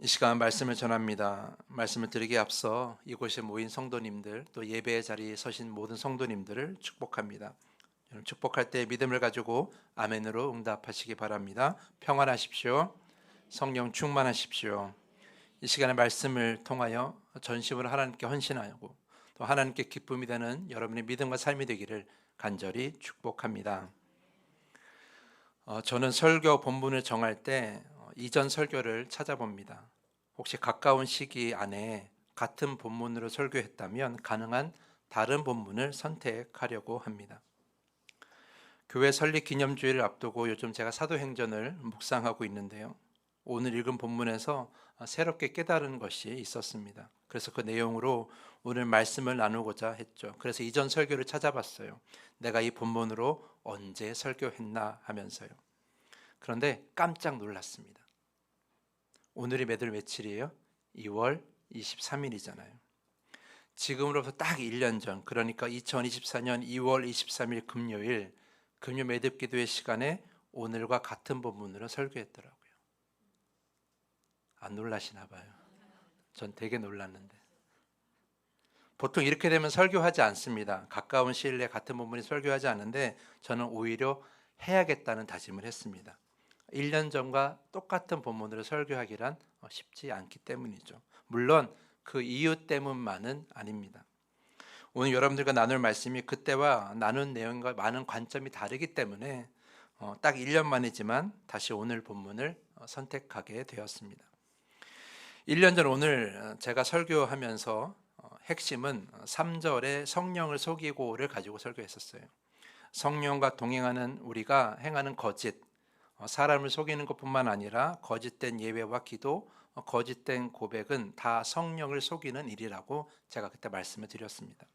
이 시간 말씀을 전합니다. 말씀을 드리기에 앞서 이곳에 모인 성도님들, 또 예배의 자리에 서신 모든 성도님들을 축복합니다. 여러분, 축복할 때 믿음을 가지고 아멘으로 응답하시기 바랍니다. 평안하십시오. 성령 충만하십시오. 이 시간의 말씀을 통하여 전심으로 하나님께 헌신하고 또 하나님께 기쁨이 되는 여러분의 믿음과 삶이 되기를 간절히 축복합니다. 저는 설교 본문을 정할 때 이전 설교를 찾아봅니다. 혹시 가까운 시기 안에 같은 본문으로 설교했다면 가능한 다른 본문을 선택하려고 합니다. 교회 설립 기념주일을 앞두고 요즘 제가 사도행전을 묵상하고 있는데요. 오늘 읽은 본문에서 새롭게 깨달은 것이 있었습니다. 그래서 그 내용으로 오늘 말씀을 나누고자 했죠. 그래서 이전 설교를 찾아봤어요. 내가 이 본문으로 언제 설교했나 하면서요. 그런데 깜짝 놀랐습니다. 오늘이 몇 월 며칠이에요? 2월 23일이잖아요. 지금으로부터 딱 1년 전, 그러니까 2024년 2월 23일 금요일 금요 매듭 기도의 시간에 오늘과 같은 본문으로 설교했더라고요. 안 놀라시나 봐요. 전 되게 놀랐는데. 보통 이렇게 되면 설교하지 않습니다. 가까운 시일 내에 같은 본문이 설교하지 않는데 저는 오히려 해야겠다는 다짐을 했습니다. 1년 전과 똑같은 본문으로 설교하기란 쉽지 않기 때문이죠. 물론 그 이유 때문만은 아닙니다. 오늘 여러분들과 나눌 말씀이 그때와 나눈 내용과 많은 관점이 다르기 때문에 딱 1년 만이지만 다시 오늘 본문을 선택하게 되었습니다. 1년 전 오늘 제가 설교하면서 핵심은 3절의 성령을 속이고를 가지고 설교했었어요. 성령과 동행하는 우리가 행하는 거짓, 사람을 속이는 것뿐만 아니라 거짓된 예배와 기도, 거짓된 고백은 다 성령을 속이는 일이라고 제가 그때 말씀을 드렸습니다.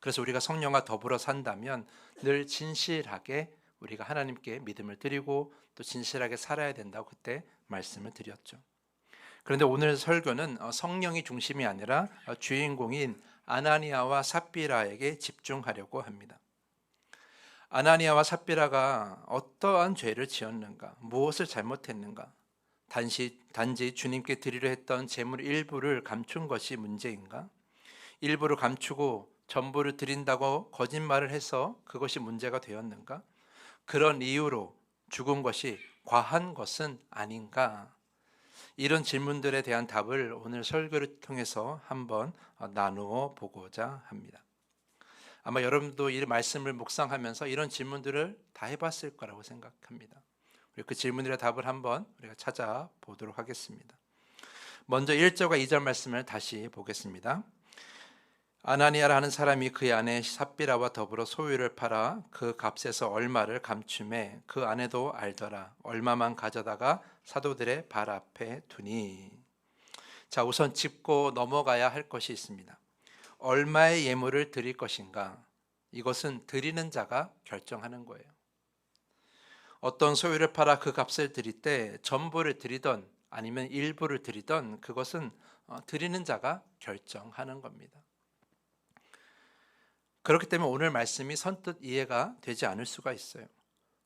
그래서 우리가 성령과 더불어 산다면 늘 진실하게 우리가 하나님께 믿음을 드리고 또 진실하게 살아야 된다고 그때 말씀을 드렸죠. 그런데 오늘 설교는 성령이 중심이 아니라 주인공인 아나니아와 삽비라에게 집중하려고 합니다. 아나니아와 삽비라가 어떠한 죄를 지었는가, 무엇을 잘못했는가, 단지 주님께 드리려 했던 재물 일부를 감춘 것이 문제인가, 일부를 감추고 전부를 드린다고 거짓말을 해서 그것이 문제가 되었는가, 그런 이유로 죽은 것이 과한 것은 아닌가, 이런 질문들에 대한 답을 오늘 설교를 통해서 한번 나누어 보고자 합니다. 아마 여러분도 이 말씀을 묵상하면서 이런 질문들을 다 해봤을 거라고 생각합니다. 우리 그 질문들의 답을 한번 우리가 찾아보도록 하겠습니다. 먼저 1절과 2절 말씀을 다시 보겠습니다. 아나니아라는 사람이 그의 아내 삽비라와 더불어 소유를 팔아 그 값에서 얼마를 감춤해 그 아내도 알더라. 얼마만 가져다가 사도들의 발 앞에 두니. 자, 우선 짚고 넘어가야 할 것이 있습니다. 얼마의 예물을 드릴 것인가? 이것은 드리는 자가 결정하는 거예요. 어떤 소유를 팔아 그 값을 드릴 때 전부를 드리던 아니면 일부를 드리던 그것은 드리는 자가 결정하는 겁니다. 그렇기 때문에 오늘 말씀이 선뜻 이해가 되지 않을 수가 있어요.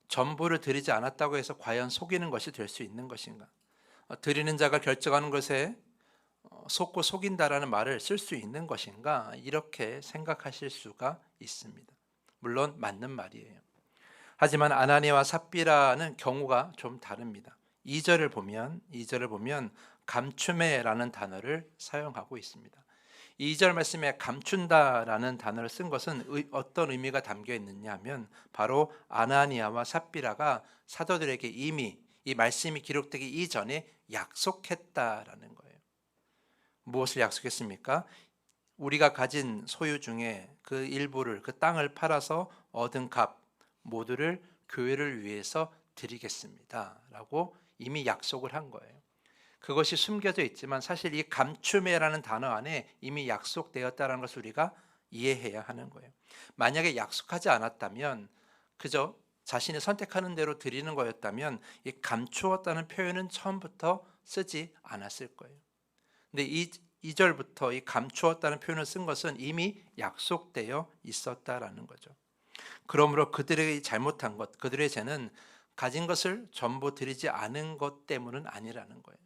전부를 드리지 않았다고 해서 과연 속이는 것이 될 수 있는 것인가? 드리는 자가 결정하는 것에 속고 속인다라는 말을 쓸 수 있는 것인가? 이렇게 생각하실 수가 있습니다. 물론 맞는 말이에요. 하지만 아나니아와 삽비라는 경우가 좀 다릅니다. 2절을 보면 감추매라는 단어를 사용하고 있습니다. 2절 말씀에 감춘다라는 단어를 쓴 것은 어떤 의미가 담겨 있느냐 하면 바로 아나니아와 삽비라가 사도들에게 이미 이 말씀이 기록되기 이전에 약속했다라는 거예요. 무엇을 약속했습니까? 우리가 가진 소유 중에 그 일부를, 그 땅을 팔아서 얻은 값 모두를 교회를 위해서 드리겠습니다 라고 이미 약속을 한 거예요. 그것이 숨겨져 있지만 사실 이 감추매라는 단어 안에 이미 약속되었다는 것을 우리가 이해해야 하는 거예요. 만약에 약속하지 않았다면 그저 자신이 선택하는 대로 드리는 거였다면 이 감추었다는 표현은 처음부터 쓰지 않았을 거예요. 근데 2절부터 이 감추었다는 표현을 쓴 것은 이미 약속되어 있었다라는 거죠. 그러므로 그들의 잘못한 것, 그들의 죄는 가진 것을 전부 드리지 않은 것 때문은 아니라는 거예요.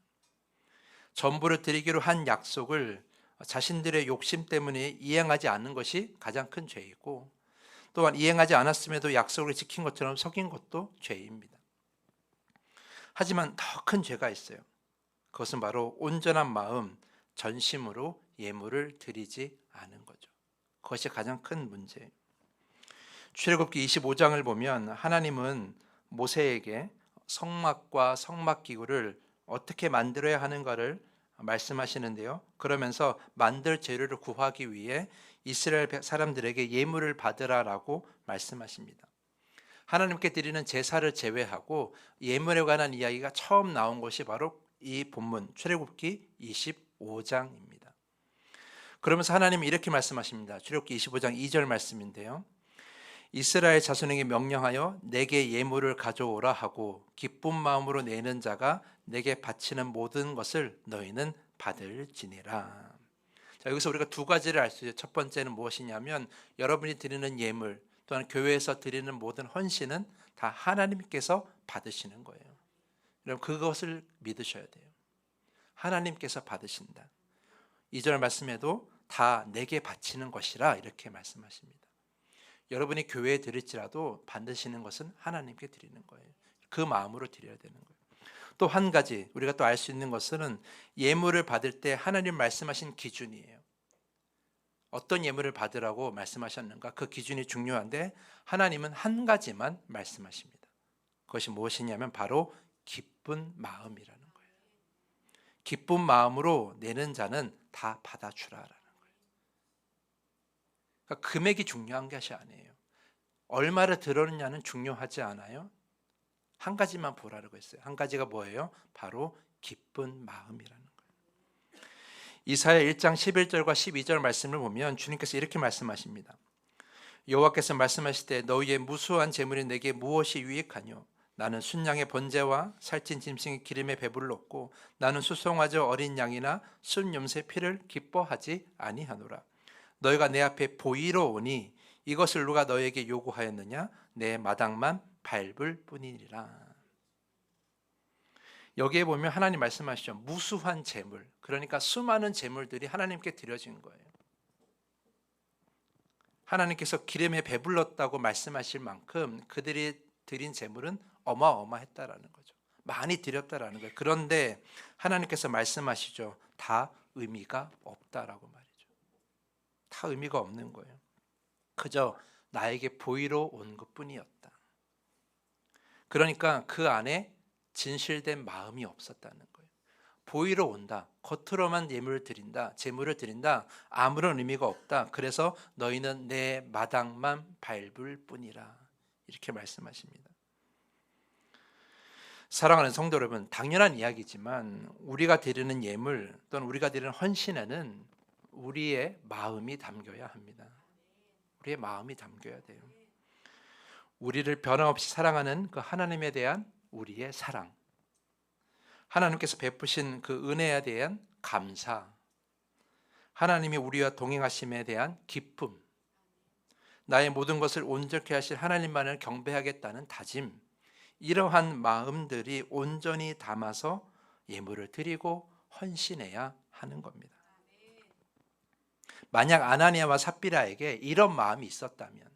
전부를 드리기로 한 약속을 자신들의 욕심 때문에 이행하지 않는 것이 가장 큰 죄이고, 또한 이행하지 않았음에도 약속을 지킨 것처럼 속인 것도 죄입니다. 하지만 더 큰 죄가 있어요. 그것은 바로 온전한 마음, 전심으로 예물을 드리지 않은 거죠. 그것이 가장 큰 문제예요. 출애굽기 25장을 보면 하나님은 모세에게 성막과 성막기구를 어떻게 만들어야 하는가를 말씀하시는데요. 그러면서 만들 재료를 구하기 위해 이스라엘 사람들에게 예물을 받으라라고 말씀하십니다. 하나님께 드리는 제사를 제외하고 예물에 관한 이야기가 처음 나온 것이 바로 이 본문 출애굽기 25장입니다. 그러면서 하나님이 이렇게 말씀하십니다. 출애굽기 25장 2절 말씀인데요. 이스라엘 자손에게 명령하여 내게 예물을 가져오라 하고 기쁜 마음으로 내는 자가 내게 바치는 모든 것을 너희는 받을지니라. 자, 여기서 우리가 두 가지를 알 수 있어요. 첫 번째는 무엇이냐면 여러분이 드리는 예물 또한 교회에서 드리는 모든 헌신은 다 하나님께서 받으시는 거예요. 여러분 그것을 믿으셔야 돼요. 하나님께서 받으신다. 2절 말씀에도 다 내게 바치는 것이라 이렇게 말씀하십니다. 여러분이 교회에 드릴지라도 받으시는 것은 하나님께 드리는 거예요. 그 마음으로 드려야 되는 거예요. 또 한 가지 우리가 또 알 수 있는 것은 예물을 받을 때 하나님 말씀하신 기준이에요. 어떤 예물을 받으라고 말씀하셨는가? 그 기준이 중요한데 하나님은 한 가지만 말씀하십니다. 그것이 무엇이냐면 바로 기쁜 마음이라는 거예요. 기쁜 마음으로 내는 자는 다 받아주라라는 거예요. 그러니까 금액이 중요한 것이 아니에요. 얼마를 들었느냐는 중요하지 않아요. 한 가지만 보라고 했어요. 한 가지가 뭐예요? 바로 기쁜 마음이라는 거예요. 이사야 1장 11절과 12절 말씀을 보면 주님께서 이렇게 말씀하십니다. 여호와께서 말씀하실 때 너희의 무수한 재물이 내게 무엇이 유익하뇨? 나는 순양의 번제와 살찐 짐승의 기름에 배불렀고 나는 수송아지 어린 양이나 순염새 피를 기뻐하지 아니하노라. 너희가 내 앞에 보이러 오니 이것을 누가 너희에게 요구하였느냐? 내 마당만 밟을 뿐이니라. 여기에 보면 하나님 말씀하시죠. 무수한 재물, 그러니까 수많은 재물들이 하나님께 드려진 거예요. 하나님께서 기름에 배불렀다고 말씀하실 만큼 그들이 드린 재물은 어마어마했다라는 거죠. 많이 드렸다라는 거예요. 그런데 하나님께서 말씀하시죠. 다 의미가 없다라고 말이죠. 다 의미가 없는 거예요. 그저 나에게 보이러 온 것뿐이었다. 그러니까 그 안에 진실된 마음이 없었다는 거예요. 보이러 온다, 겉으로만 예물을 드린다, 재물을 드린다, 아무런 의미가 없다. 그래서 너희는 내 마당만 밟을 뿐이라 이렇게 말씀하십니다. 사랑하는 성도 여러분, 당연한 이야기지만 우리가 드리는 예물 또는 우리가 드리는 헌신에는 우리의 마음이 담겨야 합니다. 우리의 마음이 담겨야 돼요. 우리를 변함없이 사랑하는 그 하나님에 대한 우리의 사랑, 하나님께서 베푸신 그 은혜에 대한 감사, 하나님이 우리와 동행하심에 대한 기쁨, 나의 모든 것을 온전케 하실 하나님만을 경배하겠다는 다짐, 이러한 마음들이 온전히 담아서 예물을 드리고 헌신해야 하는 겁니다. 만약 아나니아와 삽비라에게 이런 마음이 있었다면,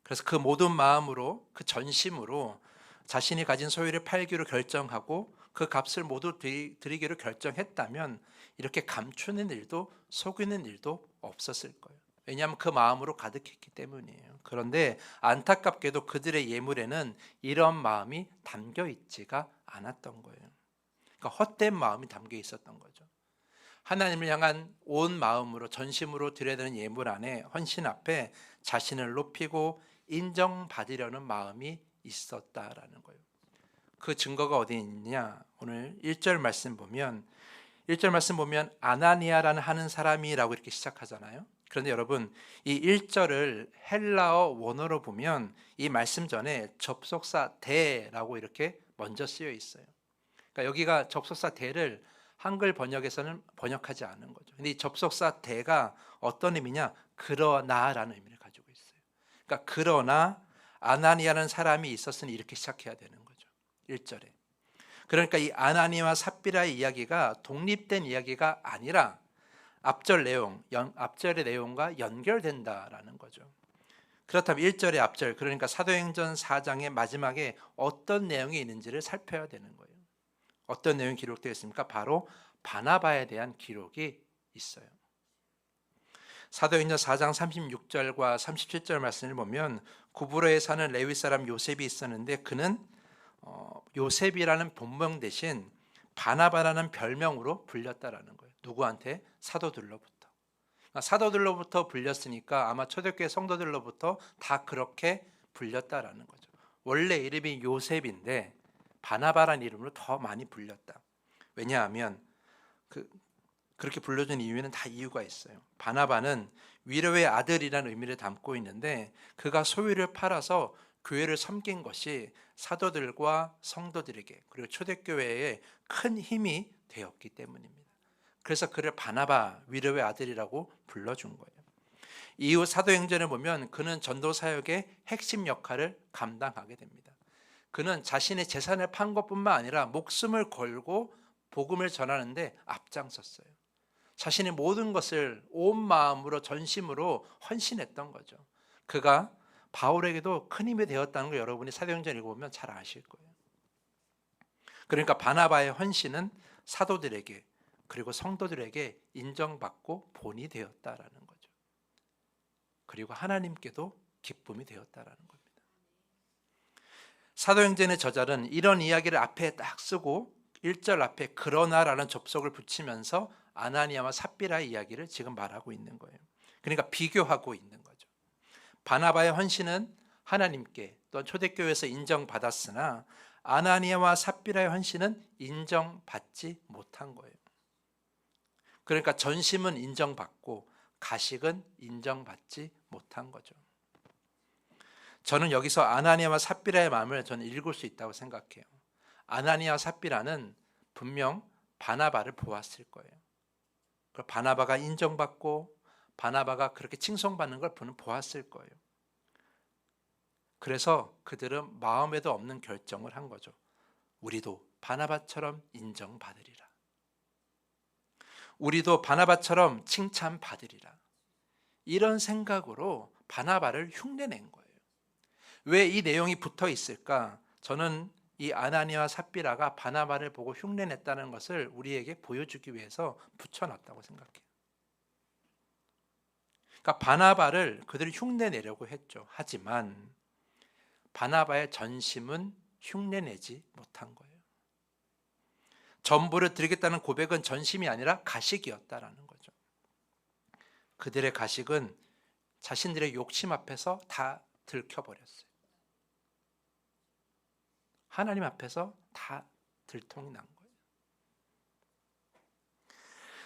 그래서 그 모든 마음으로 그 전심으로 자신이 가진 소유를 팔기로 결정하고 그 값을 모두 드리기로 결정했다면 이렇게 감추는 일도 속이는 일도 없었을 거예요. 왜냐하면 그 마음으로 가득했기 때문이에요. 그런데 안타깝게도 그들의 예물에는 이런 마음이 담겨 있지가 않았던 거예요. 그러니까 헛된 마음이 담겨 있었던 거죠. 하나님을 향한 온 마음으로 전심으로 드려야 되는 예물 안에, 헌신 앞에 자신을 높이고 인정받으려는 마음이 있었다라는 거예요. 그 증거가 어디 있느냐? 오늘 1절 말씀 보면 아나니아라는 하는 사람이라고 이렇게 시작하잖아요. 그런데 여러분, 이 1절을 헬라어 원어로 보면 이 말씀 전에 접속사 대라고 이렇게 먼저 쓰여 있어요. 그러니까 여기가 접속사 대를 한글 번역에서는 번역하지 않은 거죠. 근데 이 접속사 대가 어떤 의미냐? 그러나라는 의미를 가지고 있어요. 그러니까 그러나 아나니아라는 사람이 있었으니 이렇게 시작해야 되는 거죠. 1절에. 그러니까 이 아나니와 삽비라의 이야기가 독립된 이야기가 아니라 앞절의 내용과 연결된다라는 거죠. 그렇다면 1절의 앞절, 그러니까 사도행전 4장의 마지막에 어떤 내용이 있는지를 살펴야 되는 거예요. 어떤 내용이 기록되어 있습니까? 바로 바나바에 대한 기록이 있어요. 사도행전 4장 36절과 37절 말씀을 보면 구브로에 사는 레위 사람 요셉이 있었는데 그는 요셉이라는 본명 대신 바나바라는 별명으로 불렸다라는 거예요. 누구한테? 사도들로부터. 사도들로부터 불렸으니까 아마 초대교회 성도들로부터 다 그렇게 불렸다라는 거죠. 원래 이름이 요셉인데 바나바라는 이름으로 더 많이 불렸다. 왜냐하면 그렇게 불러준 이유에는 다 이유가 있어요. 바나바는 위로의 아들이라는 의미를 담고 있는데 그가 소유를 팔아서 교회를 섬긴 것이 사도들과 성도들에게 그리고 초대교회에 큰 힘이 되었기 때문입니다. 그래서 그를 바나바, 위로의 아들이라고 불러준 거예요. 이후 사도행전을 보면 그는 전도 사역의 핵심 역할을 감당하게 됩니다. 그는 자신의 재산을 판 것뿐만 아니라 목숨을 걸고 복음을 전하는데 앞장섰어요. 자신의 모든 것을 온 마음으로 전심으로 헌신했던 거죠. 그가 바울에게도 큰 힘이 되었다는 걸 여러분이 사도행전 읽어보면 잘 아실 거예요. 그러니까 바나바의 헌신은 사도들에게 그리고 성도들에게 인정받고 본이 되었다라는 거죠. 그리고 하나님께도 기쁨이 되었다라는 겁니다. 사도행전의 저자는 이런 이야기를 앞에 딱 쓰고 1절 앞에 그러나라는 접속을 붙이면서 아나니아와 삽비라의 이야기를 지금 말하고 있는 거예요. 그러니까 비교하고 있는 거죠. 바나바의 헌신은 하나님께 또한 초대교회에서 인정받았으나 아나니아와 삽비라의 헌신은 인정받지 못한 거예요. 그러니까 전심은 인정받고 가식은 인정받지 못한 거죠. 저는 여기서 아나니아와 삽비라의 마음을 저는 읽을 수 있다고 생각해요. 아나니아와 삽비라는 분명 바나바를 보았을 거예요. 바나바가 인정받고 바나바가 그렇게 칭송받는 걸 보았을 거예요. 그래서 그들은 마음에도 없는 결정을 한 거죠. 우리도 바나바처럼 인정받으리라. 우리도 바나바처럼 칭찬받으리라. 이런 생각으로 바나바를 흉내낸 거예요. 왜 이 내용이 붙어 있을까? 저는 이 아나니아와 삽비라가 바나바를 보고 흉내냈다는 것을 우리에게 보여주기 위해서 붙여놨다고 생각해요. 그러니까 바나바를 그들이 흉내내려고 했죠. 하지만 바나바의 전심은 흉내내지 못한 거예요. 전부를 드리겠다는 고백은 전심이 아니라 가식이었다라는 거죠. 그들의 가식은 자신들의 욕심 앞에서 다 들켜버렸어요. 하나님 앞에서 다 들통이 난 거예요.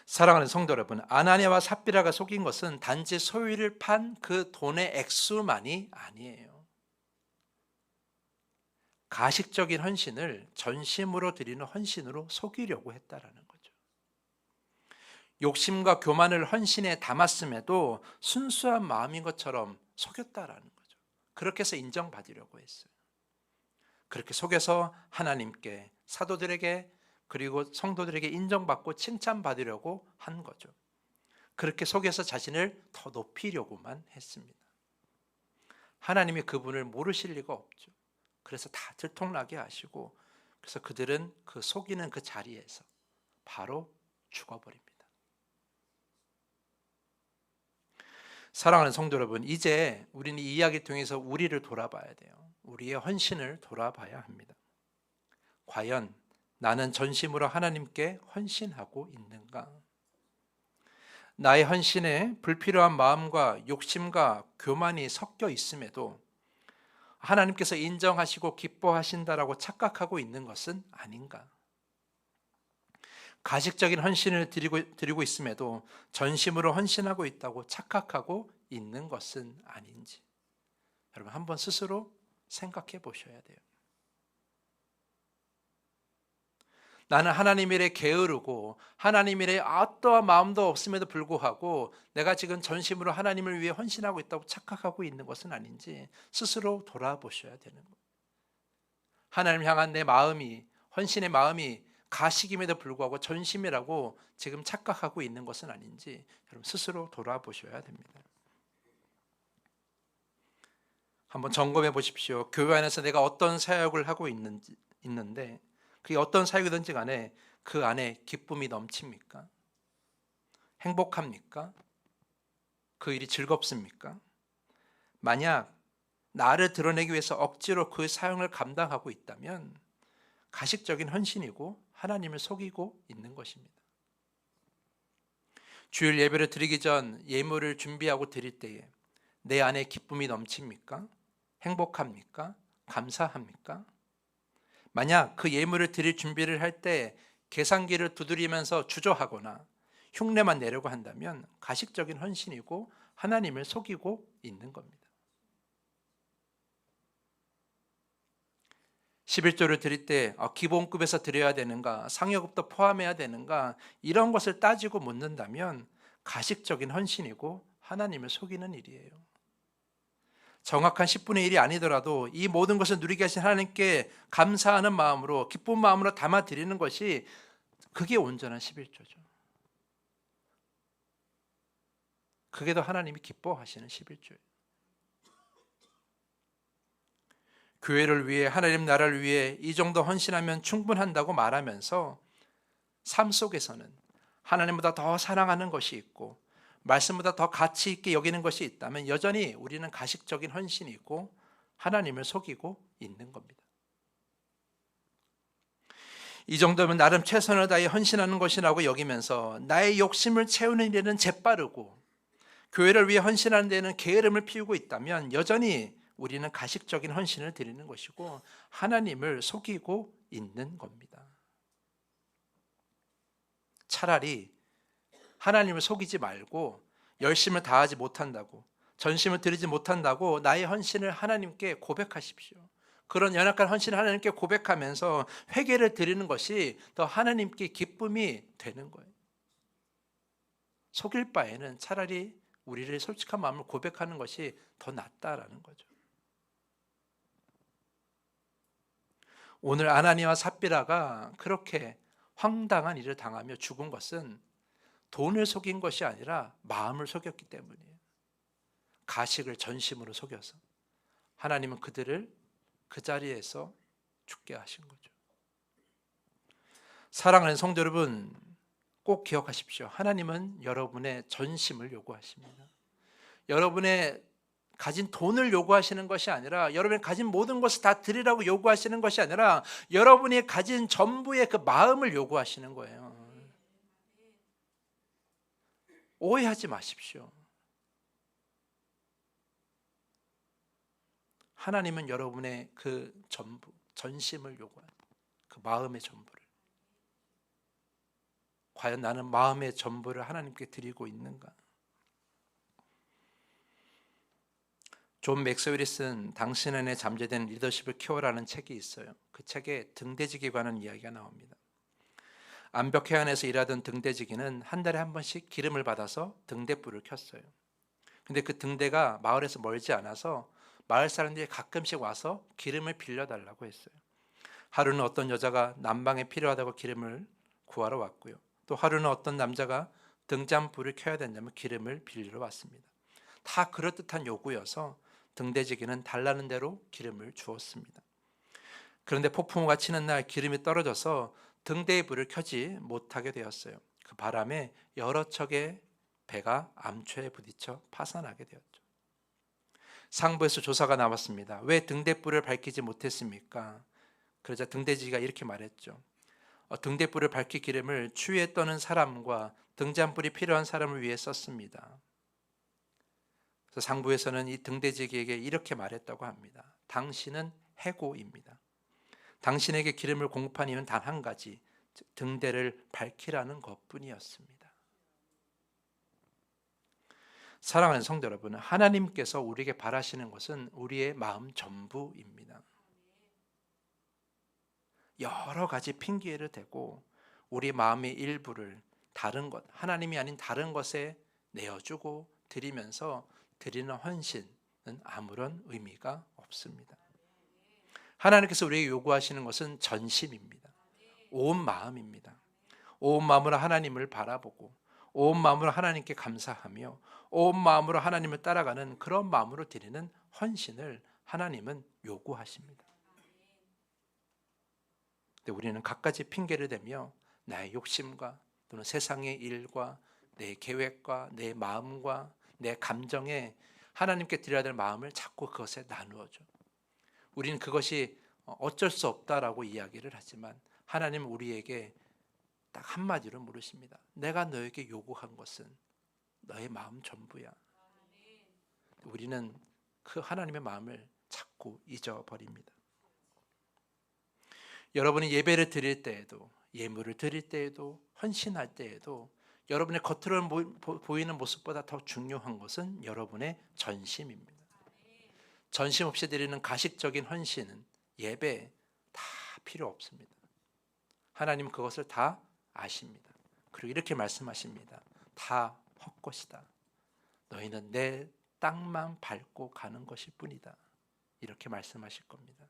사랑하는 성도 여러분, 아나니아와 삽비라가 속인 것은 단지 소유를 판 그 돈의 액수만이 아니에요. 가식적인 헌신을 전심으로 드리는 헌신으로 속이려고 했다라는 거죠. 욕심과 교만을 헌신에 담았음에도 순수한 마음인 것처럼 속였다라는 거죠. 그렇게 해서 인정받으려고 했어요. 그렇게 속여서 하나님께, 사도들에게 그리고 성도들에게 인정받고 칭찬받으려고 한 거죠. 그렇게 속여서 자신을 더 높이려고만 했습니다. 하나님이 그분을 모르실 리가 없죠. 그래서 다 들통나게 하시고 그래서 그들은 그 속이는 그 자리에서 바로 죽어버립니다. 사랑하는 성도 여러분, 이제 우리는 이 이야기를 통해서 우리를 돌아봐야 돼요. 우리의 헌신을 돌아봐야 합니다. 과연 나는 전심으로 하나님께 헌신하고 있는가? 나의 헌신에 불필요한 마음과 욕심과 교만이 섞여 있음에도 하나님께서 인정하시고 기뻐하신다라고 착각하고 있는 것은 아닌가? 가식적인 헌신을 드리고 있음에도 전심으로 헌신하고 있다고 착각하고 있는 것은 아닌지 여러분 한번 스스로 생각해 보셔야 돼요. 나는 하나님 일에 게으르고 하나님 일에 어떠한 마음도 없음에도 불구하고 내가 지금 전심으로 하나님을 위해 헌신하고 있다고 착각하고 있는 것은 아닌지 스스로 돌아보셔야 되는 거예요. 하나님 향한 내 마음이 헌신의 마음이 가식임에도 불구하고 전심이라고 지금 착각하고 있는 것은 아닌지 여러분 스스로 돌아보셔야 됩니다. 한번 점검해 보십시오. 교회 안에서 내가 어떤 사역을 하고 있는데 그게 어떤 사역이든지 간에 그 안에 기쁨이 넘칩니까? 행복합니까? 그 일이 즐겁습니까? 만약 나를 드러내기 위해서 억지로 그 사역을 감당하고 있다면 가식적인 헌신이고 하나님을 속이고 있는 것입니다. 주일 예배를 드리기 전 예물을 준비하고 드릴 때에 내 안에 기쁨이 넘칩니까? 행복합니까? 감사합니까? 만약 그 예물을 드릴 준비를 할 때 계산기를 두드리면서 주저하거나 흉내만 내려고 한다면 가식적인 헌신이고 하나님을 속이고 있는 겁니다. 11조를 드릴 때 기본급에서 드려야 되는가, 상여급도 포함해야 되는가, 이런 것을 따지고 묻는다면 가식적인 헌신이고 하나님을 속이는 일이에요. 정확한 10분의 1이 아니더라도 이 모든 것을 누리게 하신 하나님께 감사하는 마음으로, 기쁜 마음으로 담아 드리는 것이 그게 온전한 11조죠. 그게 더 하나님이 기뻐하시는 11조예요. 교회를 위해, 하나님 나라를 위해 이 정도 헌신하면 충분한다고 말하면서 삶 속에서는 하나님보다 더 사랑하는 것이 있고 말씀보다 더 가치 있게 여기는 것이 있다면 여전히 우리는 가식적인 헌신이 있고 하나님을 속이고 있는 겁니다. 이 정도면 나름 최선을 다해 헌신하는 것이라고 여기면서 나의 욕심을 채우는 일에는 재빠르고 교회를 위해 헌신하는 데는 게으름을 피우고 있다면 여전히 우리는 가식적인 헌신을 드리는 것이고 하나님을 속이고 있는 겁니다. 차라리 하나님을 속이지 말고 열심을 다하지 못한다고, 전심을 드리지 못한다고 나의 헌신을 하나님께 고백하십시오. 그런 연약한 헌신을 하나님께 고백하면서 회개를 드리는 것이 더 하나님께 기쁨이 되는 거예요. 속일 바에는 차라리 우리를 솔직한 마음을 고백하는 것이 더 낫다라는 거죠. 오늘 아나니와 삽비라가 그렇게 황당한 일을 당하며 죽은 것은 돈을 속인 것이 아니라 마음을 속였기 때문이에요. 가식을 전심으로 속여서 하나님은 그들을 그 자리에서 죽게 하신 거죠. 사랑하는 성도 여러분, 꼭 기억하십시오. 하나님은 여러분의 전심을 요구하십니다. 여러분의 가진 돈을 요구하시는 것이 아니라, 여러분이 가진 모든 것을 다 드리라고 요구하시는 것이 아니라 여러분이 가진 전부의 그 마음을 요구하시는 거예요. 오해하지 마십시오. 하나님은 여러분의 그 전부, 전심을 요구합니다. 그 마음의 전부를. 과연 나는 마음의 전부를 하나님께 드리고 있는가? 존 맥스웰이 쓴 당신 안에 잠재된 리더십을 키워라는 책이 있어요. 그 책에 등대지기에 관한 이야기가 나옵니다. 암벽해안에서 일하던 등대지기는 한 달에 한 번씩 기름을 받아서 등대불을 켰어요. 근데 그 등대가 마을에서 멀지 않아서 마을 사람들이 가끔씩 와서 기름을 빌려달라고 했어요. 하루는 어떤 여자가 난방에 필요하다고 기름을 구하러 왔고요. 또 하루는 어떤 남자가 등잔불을 켜야 된다면 기름을 빌리러 왔습니다. 다 그럴듯한 요구여서 등대지기는 달라는 대로 기름을 주었습니다. 그런데 폭풍우가 치는 날 기름이 떨어져서 등대의 불을 켜지 못하게 되었어요. 그 바람에 여러 척의 배가 암초에 부딪혀 파산하게 되었죠. 상부에서 조사가 나왔습니다. 왜 등대불을 밝히지 못했습니까? 그러자 등대지기가 이렇게 말했죠. 등대불을 밝힐 기름을 추위에 떠는 사람과 등잔불이 필요한 사람을 위해 썼습니다. 그래서 상부에서는 이 등대지기에게 이렇게 말했다고 합니다. 당신은 해고입니다. 당신에게 기름을 공급한 이유는 단 한 가지, 등대를 밝히라는 것뿐이었습니다. 사랑하는 성도 여러분, 하나님께서 우리에게 바라시는 것은 우리의 마음 전부입니다. 여러 가지 핑계를 대고 우리 마음의 일부를 다른 것, 하나님이 아닌 다른 것에 내어주고 드리면서 드리는 헌신은 아무런 의미가 없습니다. 하나님께서 우리에게 요구하시는 것은 전심입니다. 온 마음입니다. 온 마음으로 하나님을 바라보고 온 마음으로 하나님께 감사하며 온 마음으로 하나님을 따라가는 그런 마음으로 드리는 헌신을 하나님은 요구하십니다. 근데 우리는 갖가지 핑계를 대며 나의 욕심과 또는 세상의 일과 내 계획과 내 마음과 내 감정에 하나님께 드려야 될 마음을 자꾸 그것에 나누어줘. 우리는 그것이 어쩔 수 없다라고 이야기를 하지만 하나님은 우리에게 딱 한마디로 물으십니다. 내가 너에게 요구한 것은 너의 마음 전부야. 우리는 그 하나님의 마음을 자꾸 잊어버립니다. 여러분이 예배를 드릴 때에도, 예물을 드릴 때에도, 헌신할 때에도 여러분의 겉으로 보이는 모습보다 더 중요한 것은 여러분의 전심입니다. 전심 없이 드리는 가식적인 헌신은 예배 다 필요 없습니다. 하나님은 그것을 다 아십니다. 그리고 이렇게 말씀하십니다. 다 헛것이다. 너희는 내 땅만 밟고 가는 것일 뿐이다. 이렇게 말씀하실 겁니다.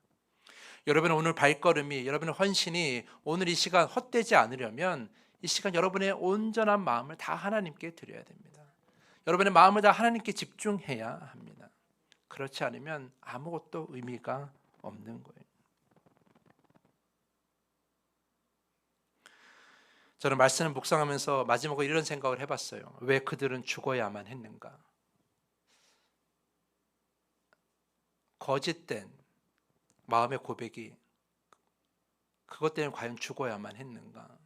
여러분의 오늘 발걸음이, 여러분의 헌신이 오늘 이 시간 헛되지 않으려면 이 시간 여러분의 온전한 마음을 다 하나님께 드려야 됩니다. 여러분의 마음을 다 하나님께 집중해야 합니다. 그렇지 않으면 아무것도 의미가 없는 거예요. 저는 말씀을 묵상하면서 마지막으로 이런 생각을 해봤어요. 왜 그들은 죽어야만 했는가? 거짓된 마음의 고백이 그것 때문에 과연 죽어야만 했는가?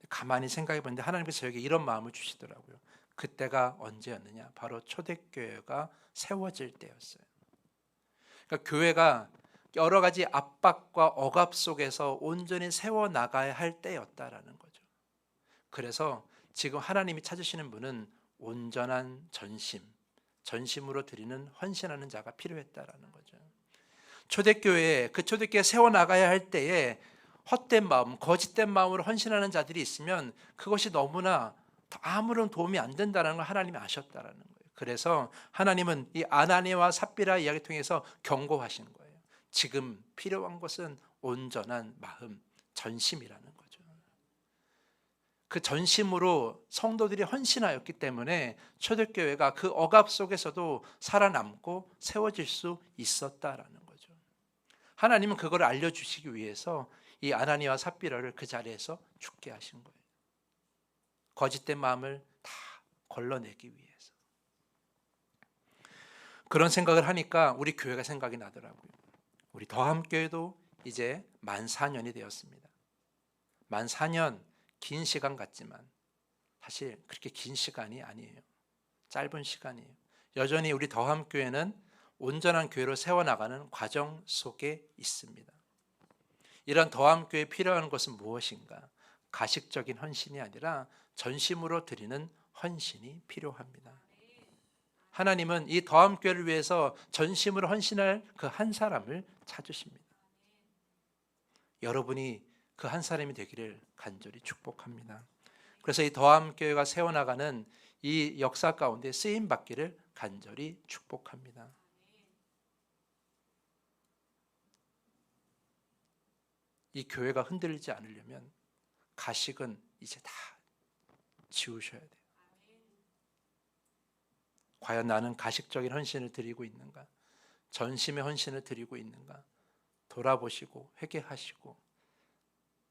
가만히 생각해 보는데 하나님께서 저에게 이런 마음을 주시더라고요. 그때가 언제였느냐? 바로 초대교회가 세워질 때였어요. 그러니까 교회가 여러 가지 압박과 억압 속에서 온전히 세워나가야 할 때였다라는 거죠. 그래서 지금 하나님이 찾으시는 분은 온전한 전심으로 드리는 헌신하는 자가 필요했다라는 거죠. 초대교회에, 그 초대교회에 세워나가야 할 때에 헛된 마음, 거짓된 마음으로 헌신하는 자들이 있으면 그것이 너무나 아무런 도움이 안 된다는 걸 하나님이 아셨다라는 거예요. 그래서 하나님은 이 아나니아와 삽비라 이야기 통해서 경고하신 거예요. 지금 필요한 것은 온전한 마음, 전심이라는 거죠. 그 전심으로 성도들이 헌신하였기 때문에 초대교회가 그 억압 속에서도 살아남고 세워질 수 있었다라는 거죠. 하나님은 그걸 알려주시기 위해서 이 아나니아와 삽비라를 그 자리에서 죽게 하신 거예요. 거짓된 마음을 다 걸러내기 위해서. 그런 생각을 하니까 우리 교회가 생각이 나더라고요. 우리 더함교회도 이제 만 4년이 되었습니다. 만 4년 긴 시간 같지만 사실 그렇게 긴 시간이 아니에요. 짧은 시간이에요. 여전히 우리 더함교회는 온전한 교회로 세워나가는 과정 속에 있습니다. 이런 더함교회에 필요한 것은 무엇인가? 가식적인 헌신이 아니라 전심으로 드리는 헌신이 필요합니다. 하나님은 이 더함교회를 위해서 전심으로 헌신할 그 한 사람을 찾으십니다. 여러분이 그 한 사람이 되기를 간절히 축복합니다. 그래서 이 더함교회가 세워나가는 이 역사 가운데 쓰임받기를 간절히 축복합니다. 이 교회가 흔들리지 않으려면 가식은 이제 다 지우셔야 돼요. 과연 나는 가식적인 헌신을 드리고 있는가? 전심의 헌신을 드리고 있는가? 돌아보시고 회개하시고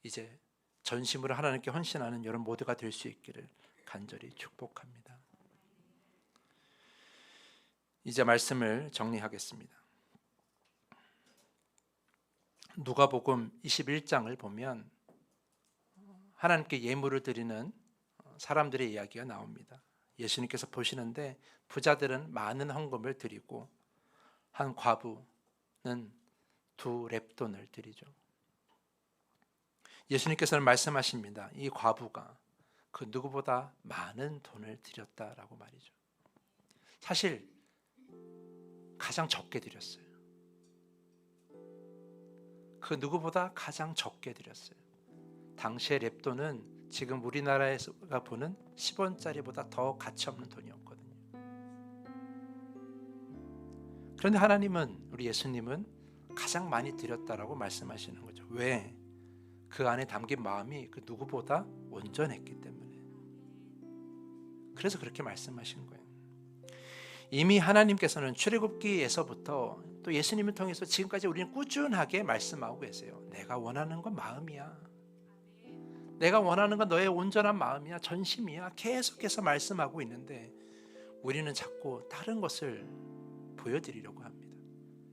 이제 전심으로 하나님께 헌신하는 여러분 모두가 될 수 있기를 간절히 축복합니다. 이제 말씀을 정리하겠습니다. 누가복음 21장을 보면 하나님께 예물을 드리는 사람들의 이야기가 나옵니다. 예수님께서 보시는데 부자들은 많은 헌금을 드리고 한 과부는 2렙돈을 드리죠. 예수님께서는 말씀하십니다. 이 과부가 그 누구보다 많은 돈을 드렸다라고 말이죠. 사실 가장 적게 드렸어요. 그 누구보다 가장 적게 드렸어요. 당시의 렙돈은 지금 우리나라에서가 보는 10원짜리보다 더 가치없는 돈이었거든요. 그런데 하나님은, 우리 예수님은 가장 많이 드렸다라고 말씀하시는 거죠. 왜? 그 안에 담긴 마음이 그 누구보다 온전했기 때문에. 그래서 그렇게 말씀하신 거예요. 이미 하나님께서는 출애굽기에서부터 또 예수님을 통해서 지금까지 우리는 꾸준하게 말씀하고 계세요. 내가 원하는 건 마음이야. 내가 원하는 건 너의 온전한 마음이야, 전심이야. 계속해서 말씀하고 있는데 우리는 자꾸 다른 것을 보여드리려고 합니다.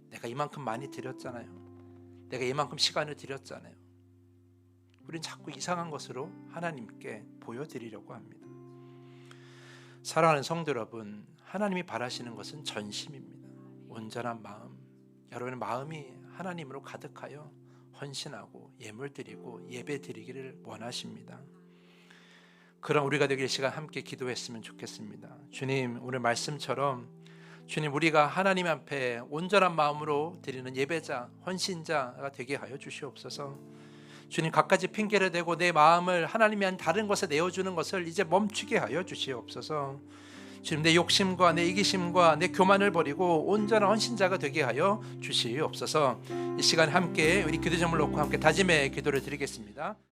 내가 이만큼 많이 드렸잖아요. 내가 이만큼 시간을 드렸잖아요. 우리는 자꾸 이상한 것으로 하나님께 보여드리려고 합니다. 사랑하는 성도 여러분, 하나님이 바라시는 것은 전심입니다. 온전한 마음. 여러분의 마음이 하나님으로 가득하여 헌신하고 예물 드리고 예배 드리기를 원하십니다. 그럼 우리가 되길 시간 함께 기도했으면 좋겠습니다. 주님, 오늘 말씀처럼 주님, 우리가 하나님 앞에 온전한 마음으로 드리는 예배자, 헌신자가 되게 하여 주시옵소서. 주님, 갖가지 핑계를 대고 내 마음을 하나님이 한 다른 것에 내어주는 것을 이제 멈추게 하여 주시옵소서. 주님, 내 욕심과 내 이기심과 내 교만을 버리고 온전한 헌신자가 되게 하여 주시옵소서. 이 시간 함께 우리 기도 제목을 놓고 함께 다짐의 기도를 드리겠습니다.